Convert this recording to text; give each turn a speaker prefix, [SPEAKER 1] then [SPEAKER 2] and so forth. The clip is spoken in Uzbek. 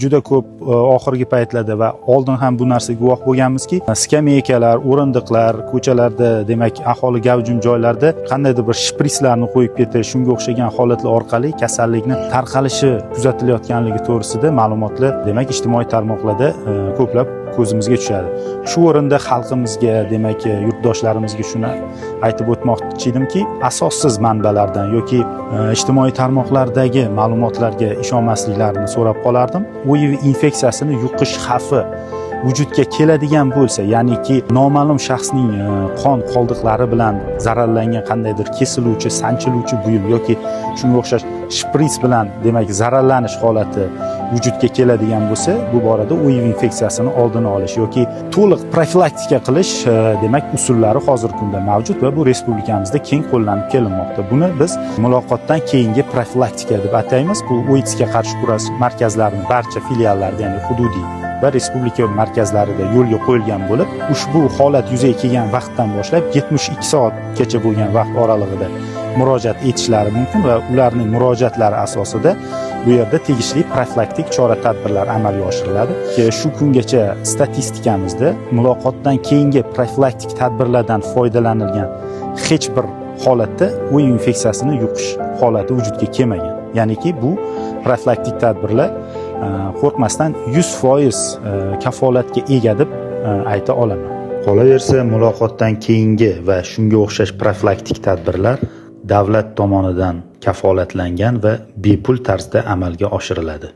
[SPEAKER 1] Juda ko'p oxirgi paytlarda va oldin ham bu narsaga guvoh bo'lganmizki, skameykalar, o'rindiqlar, ko'chalarda, demak, aholi gavjum joylarda qandaydir bir shpritslarni qo'yib ketish, shunga o'xshagan holatlar orqali kasallikni tarqalishi kuzatilayotganligi to'g'risida ma'lumotlar, demak, ijtimoiy tarmoqlarda ko'plab ko'zimizga tushadi. Shu o'rinda xalqimizga, demak, yurtdoshlarimizga shuni aytib o'tmoqchi edimki, asossiz manbalardan yoki ijtimoiy tarmoqlardagi ma'lumotlarga ishonmasliklarini so'rab qolardim. HIV infeksiyasini yuqish xavfi vujudga keladigan bo'lsa, ya'niki noma'lum shaxsning qon qoldiqlari bilan zararlangan qandaydir kesiluvchi, sanchiluvchi buyum yoki shunga o'xshash shprits bilan, demak, zararlanish holati vujudga keladigan bo'lsa, bu borada HIV infeksiyasini oldini olish yoki to'liq profilaktika qilish, demak, usullari hozirgi kunda mavjud va bu respublikamizda keng qo'llanib kelinmoqda. Buni biz muloqotdan keyingi profilaktika deb ataymiz. Bu OIDSga qarshi kurash markazlarining barcha filiallarida, ya'ni hududiy va respublika markazlarida yo'lga qo'yilgan bo'lib, ushbu holat yuzaga kelgan vaqtdan boshlab 72 soatgacha bo'lgan vaqt oralig'ida murojaat etishlari mumkin va ularning murojaatlari asosida bu yerda tegishli profilaktik chora-tadbirlar amalga oshiriladi. Shu kungacha statistikamizda muloqotdan keyingi profilaktik tadbirlardan foydalanilgan hech bir holatda HIV infeksiyasini yuqish holati vujudga kelmagan. Ya'niki bu profilaktik tadbirlar qo'rqmasdan 100% kafolatga ega deb ayta olaman. Qolaversa, muloqotdan keyingi va shunga o'xshash profilaktik tadbirlar davlat tomonidan kafolatlangan va bepul tarzda amalga oshiriladi.